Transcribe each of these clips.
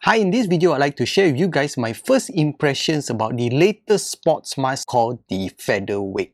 Hi, in this video, I'd like to share with you guys my first impressions about the latest sports mask called the Featherweight.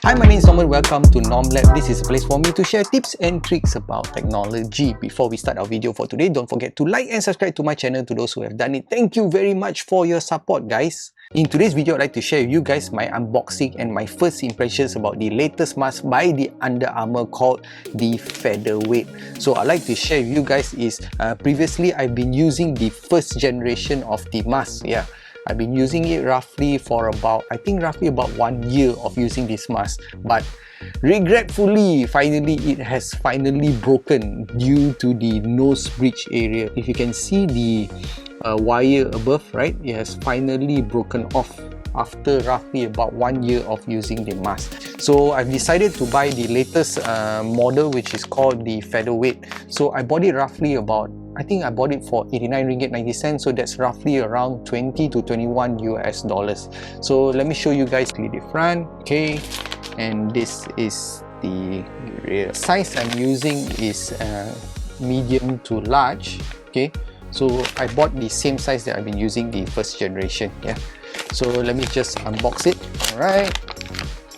Hi, my name is Norman. Welcome to NomLab. This is a place for me to share tips and tricks about technology. Before we start our video for today, don't forget to like and subscribe to my channel. To those who have done it, thank you very much for your support, guys. In today's video, I'd like to share with you guys my unboxing and my first impressions about the latest mask by the Under Armour called the Featherweight. So I'd like to share with you guys is previously I've been using the first generation of the mask. Yeah, I've been using it roughly for about, I think roughly about 1 year of using this mask. But regretfully, it has finally broken due to the nose bridge area. If you can see the wire above, right, it has finally broken off after roughly about 1 year of using the mask. So I've decided to buy the latest model, which is called the Featherweight. So I bought it roughly about, I think I bought it for 89 ringgit 90 cents, so that's roughly around 20 to 21 US dollars. So let me show you guys the front. Okay, and this is the rear. Size I'm using is medium to large. Okay, so I bought the same size that I've been using the first generation. Yeah, so let me just unbox it. Alright,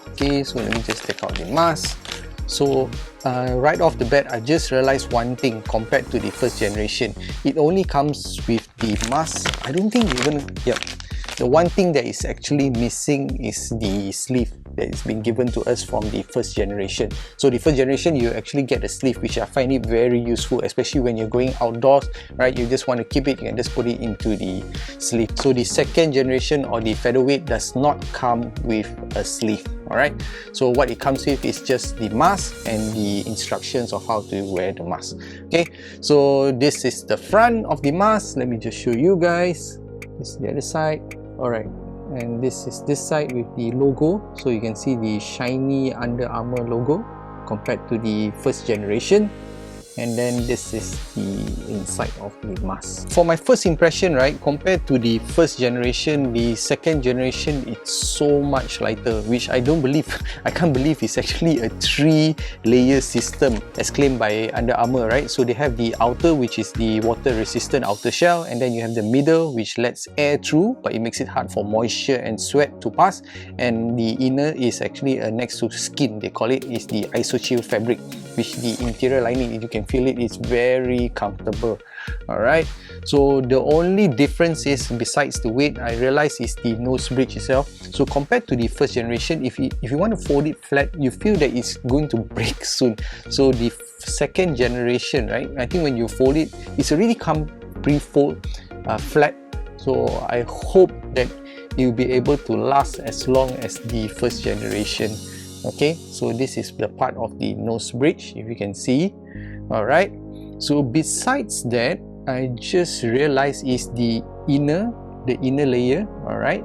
okay, so let me just take out the mask. So right off the bat, I just realized one thing compared to the first generation. It only comes with the mask. I don't think even, yeah, the one thing that is actually missing is the sleeve that is being given to us from the first generation. So the first generation, you actually get a sleeve, which I find it very useful, especially when you're going outdoors, right? You just want to keep it, you can just put it into the sleeve. So the second generation or the Featherweight does not come with a sleeve. Alright, so what it comes with is just the mask and the instructions of how to wear the mask. Okay, so this is the front of the mask. Let me just show you guys. This is the other side. Alright, and this is this side with the logo, so you can see the shiny Under Armour logo compared to the first generation. And then this is the inside of the mask. For my first impression, right, compared to the first generation, the second generation, it's so much lighter, which I can't believe it's actually a 3-layer system as claimed by Under Armour, right? So they have the outer, which is the water resistant outer shell, and then you have the middle, which lets air through, but it makes it hard for moisture and sweat to pass. And the inner is actually next to skin, they call it, is the isochill fabric, which the interior lining, you can feel it, is very comfortable. Alright, so the only difference is, besides the weight, I realize is the nose bridge itself. So compared to the first generation, if you want to fold it flat, you feel that it's going to break soon. So the second generation, right, I think when you fold it, it's already come pre-fold flat. So I hope that you'll be able to last as long as the first generation. Okay, so this is the part of the nose bridge, if you can see. Alright, so besides that, I just realized is the inner layer. Alright,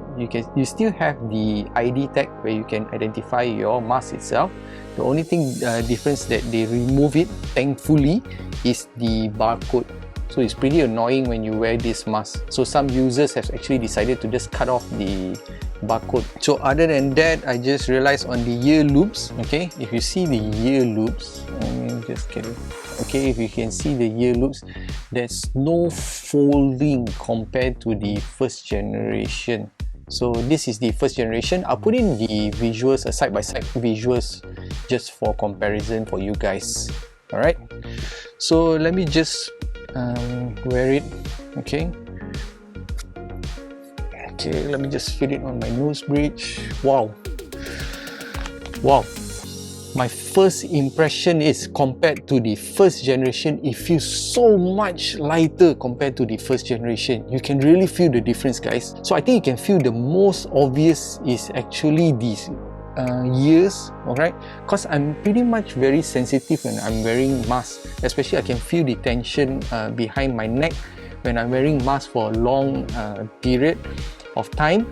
you still have the ID tag where you can identify your mask itself. The only thing difference that they remove it, thankfully, is the barcode. So it's pretty annoying when you wear this mask. So some users have actually decided to just cut off the barcode. So other than that, I just realized on the ear loops, okay, if you see the ear loops, let me just get it. Okay, if you can see the ear loops, there's no folding compared to the first generation. So this is the first generation. I'll put in the visuals, side-by-side visuals, just for comparison for you guys. Alright, so let me just wear it. Okay, let me just fit it on my nose bridge. Wow, my first impression is, compared to the first generation, it feels so much lighter compared to the first generation. You can really feel the difference, guys. So I think you can feel the most obvious is actually these ears. Alright, because I'm pretty much very sensitive when I'm wearing masks, especially I can feel the tension behind my neck when I'm wearing mask for a long period of time.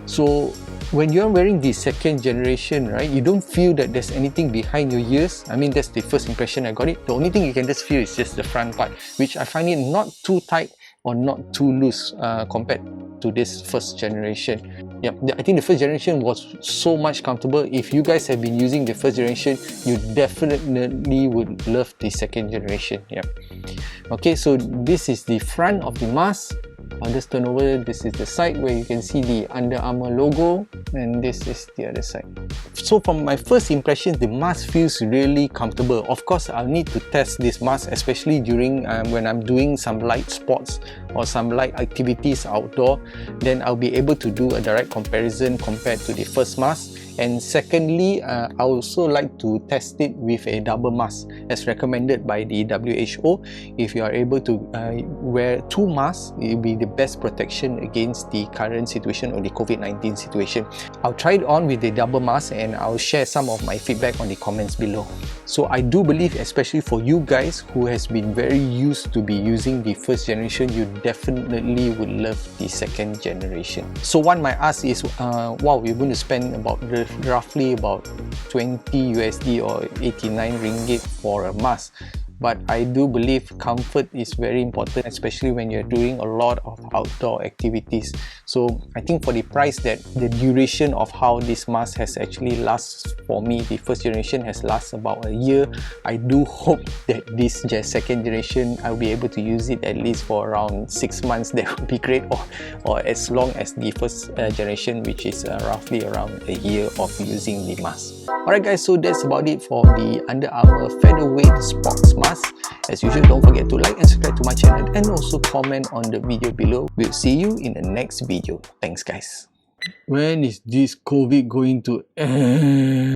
So when you're wearing the second generation, right, you don't feel that there's anything behind your ears. I mean, that's the first impression I got it. The only thing you can just feel is just the front part, which I find it not too tight or not too loose compared to this first generation. Yep, I think the first generation was so much comfortable. If you guys have been using the first generation, you definitely would love the second generation. Yep. Okay, so this is the front of the mask. I'll just turn over. This is the side where you can see the Under Armour logo, and this is the other side. So from my first impression, the mask feels really comfortable. Of course, I'll need to test this mask, especially during when I'm doing some light sports or some light activities outdoor. Then I'll be able to do a direct comparison compared to the first mask. And secondly, I also like to test it with a double mask as recommended by the WHO. If you are able to wear 2 masks, it will be the best protection against the current situation or the COVID-19 situation. I'll try it on with the double mask and I'll share some of my feedback on the comments below. So I do believe, especially for you guys who has been very used to be using the first generation, you definitely would love the second generation. So one might ask is, wow, you're going to spend about roughly about 20 USD or 89 ringgit for a mask. But I do believe comfort is very important, especially when you're doing a lot of outdoor activities. So I think for the price, that the duration of how this mask has actually lasts for me, the first generation has lasted about a year. I do hope that this second generation, I'll be able to use it at least for around 6 months. That would be great, or as long as the first generation, which is roughly around a year of using the mask. Alright guys, so that's about it for the Under Armour Featherweight Sports Mask. As usual, don't forget to like and subscribe to my channel and also comment on the video below. We'll see you in the next video. Thanks guys. When is this COVID going to end?